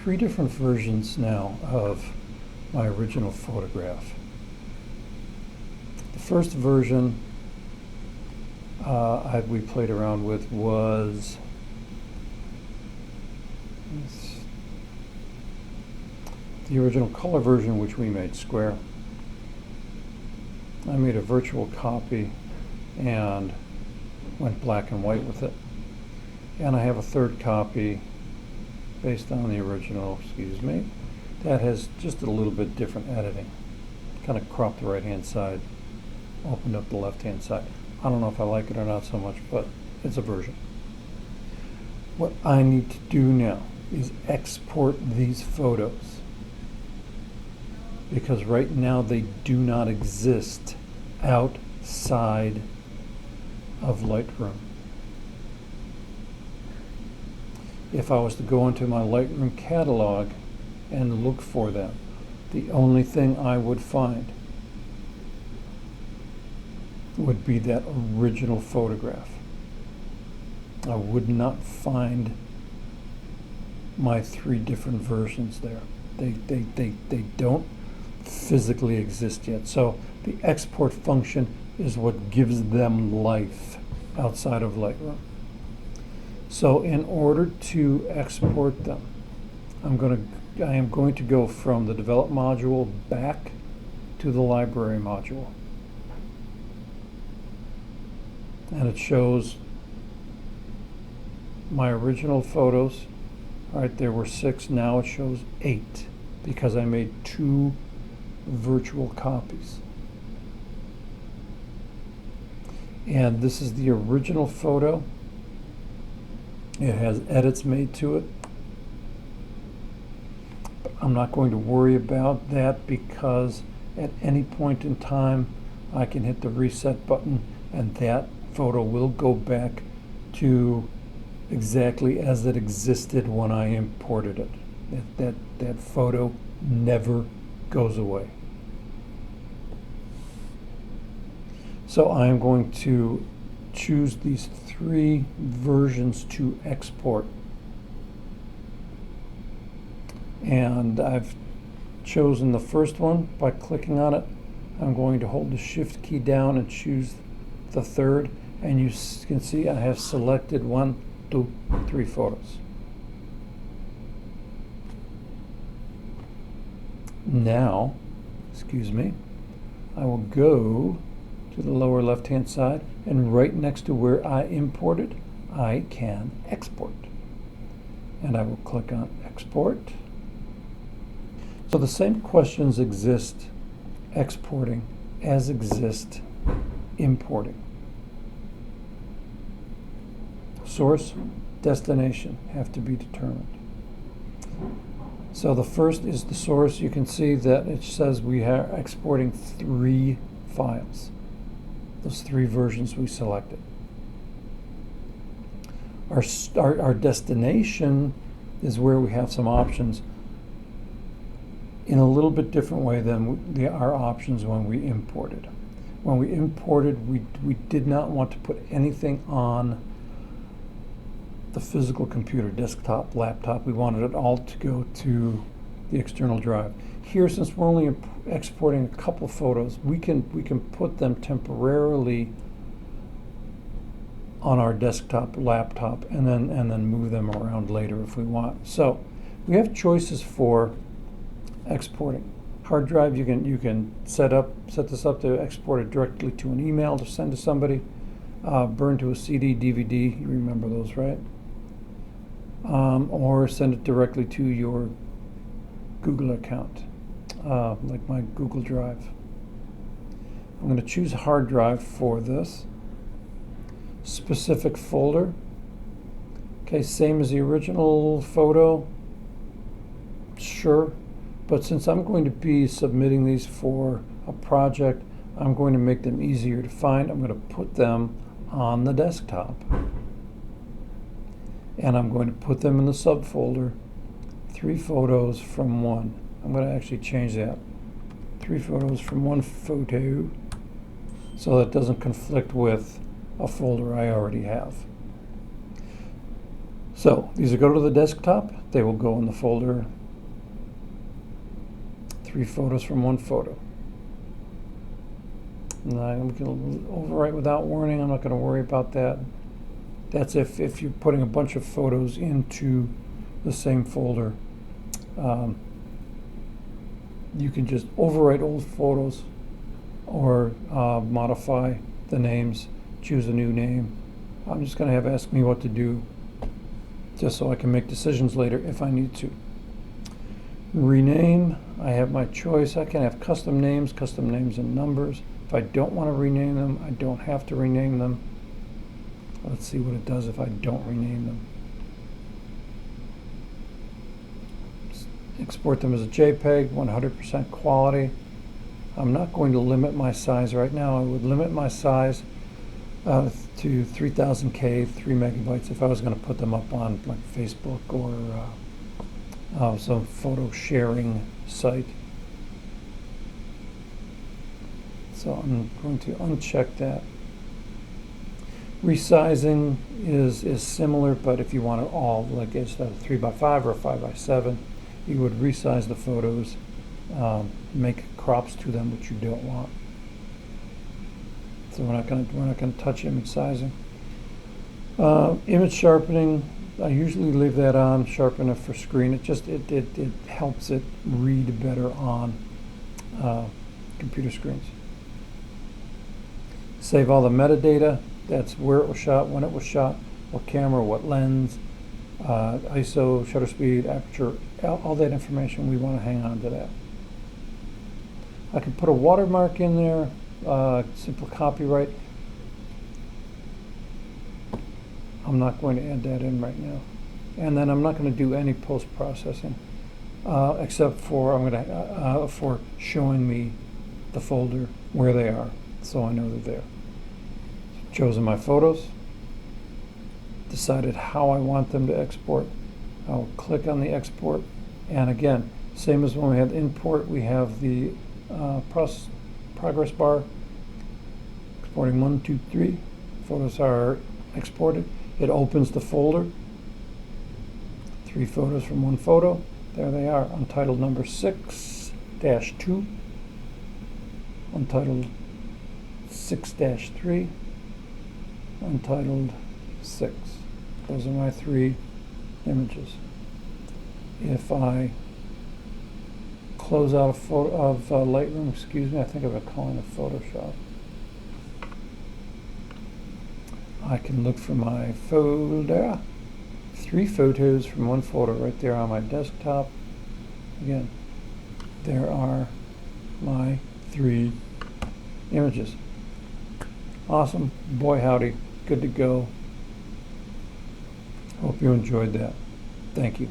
Three different versions now of my original photograph. The first version we played around with was the original color version, which we made square. I made a virtual copy and went black and white with it. And I have a third copy based on the original, that has just a little bit different editing. Kind of cropped the right hand side, opened up the left hand side. I don't know if I like it or not so much, but it's a version. What I need to do now is export these photos, because right now they do not exist outside of Lightroom. If I was to go into my Lightroom catalog and look for them, the only thing I would find would be that original photograph. I would not find my three different versions there. They don't physically exist yet. So the export function is what gives them life outside of Lightroom. So in order to export them, I am going to go from the develop module back to the library module. And it shows my original photos. All right, there were 6, now it shows 8 because I made 2 virtual copies. And this is the original photo. It has edits made to it. But I'm not going to worry about that because at any point in time I can hit the reset button and that photo will go back to exactly as it existed when I imported it. That photo never goes away. So I am going to choose these 3 versions to export. And I've chosen the first one by clicking on it. I'm going to hold the shift key down and choose the third, and you can see I have selected 1, 2, 3 photos. Now, I will go to the lower left hand side, and right next to where I imported, I can export. And I will click on export. So the same questions exist exporting as exist importing. Source, destination have to be determined. So the first is the source. You can see that it says we are exporting 3 files. Those 3 versions we selected. Our destination is where we have some options in a little bit different way than our options when we imported. When we imported, we did not want to put anything on the physical computer, desktop, laptop. We wanted it all to go to the external drive. Here, since we're only exporting a couple photos, we can put them temporarily on our desktop, laptop, and then move them around later if we want. So we have choices for exporting. Hard drive, you can set this up to export it directly to an email to send to somebody. Burn to a CD, DVD. You remember those, right? Or send it directly to your Google account, like my Google Drive. I'm going to choose hard drive for this. Specific folder. Okay, same as the original photo. Sure. But since I'm going to be submitting these for a project, I'm going to make them easier to find. I'm going to put them on the desktop. And I'm going to put them in the subfolder, 3 photos from 1. I'm going to actually change that. 3 photos from 1 photo, so that doesn't conflict with a folder I already have. So these go to the desktop. They will go in the folder 3 photos from 1 photo. And I'm going to overwrite without warning. I'm not going to worry about that. That's if you're putting a bunch of photos into the same folder. You can just overwrite old photos or modify the names, choose a new name. I'm just going to have ask me what to do just so I can make decisions later if I need to. Rename, I have my choice. I can have custom names and numbers. If I don't want to rename them, I don't have to rename them. Let's see what it does if I don't rename them. Export them as a JPEG, 100% quality. I'm not going to limit my size right now. I would limit my size to 3000K, 3 megabytes if I was going to put them up on like Facebook or some photo sharing site. So I'm going to uncheck that. Resizing is similar, but if you want it all, like instead of 3x5 or 5x7, you would resize the photos, make crops to them which you don't want. So we're not going to touch image sizing. Image sharpening, I usually leave that on, sharpen it for screen. It helps it read better on computer screens. Save all the metadata. That's where it was shot, when it was shot, what camera, what lens, ISO, shutter speed, aperture, all that information. We want to hang on to that. I can put a watermark in there, simple copyright. I'm not going to add that in right now. And then I'm not going to do any post-processing, except for I'm going to for showing me the folder where they are, so I know they're there. Chosen my photos, decided how I want them to export. I'll click on the export, and again, same as when we had import, we have the progress bar, exporting 1, 2, 3. Photos are exported. It opens the folder. 3 photos from 1 photo. There they are, untitled number 6-2, untitled 6-3, untitled 6. Those are my 3 images. If I close out a photo of Lightroom, excuse me, I think I'm calling it Photoshop. I can look for my folder. 3 photos from 1 photo right there on my desktop. Again, there are my 3 images. Awesome. Boy howdy. Good to go. Hope you enjoyed that. Thank you.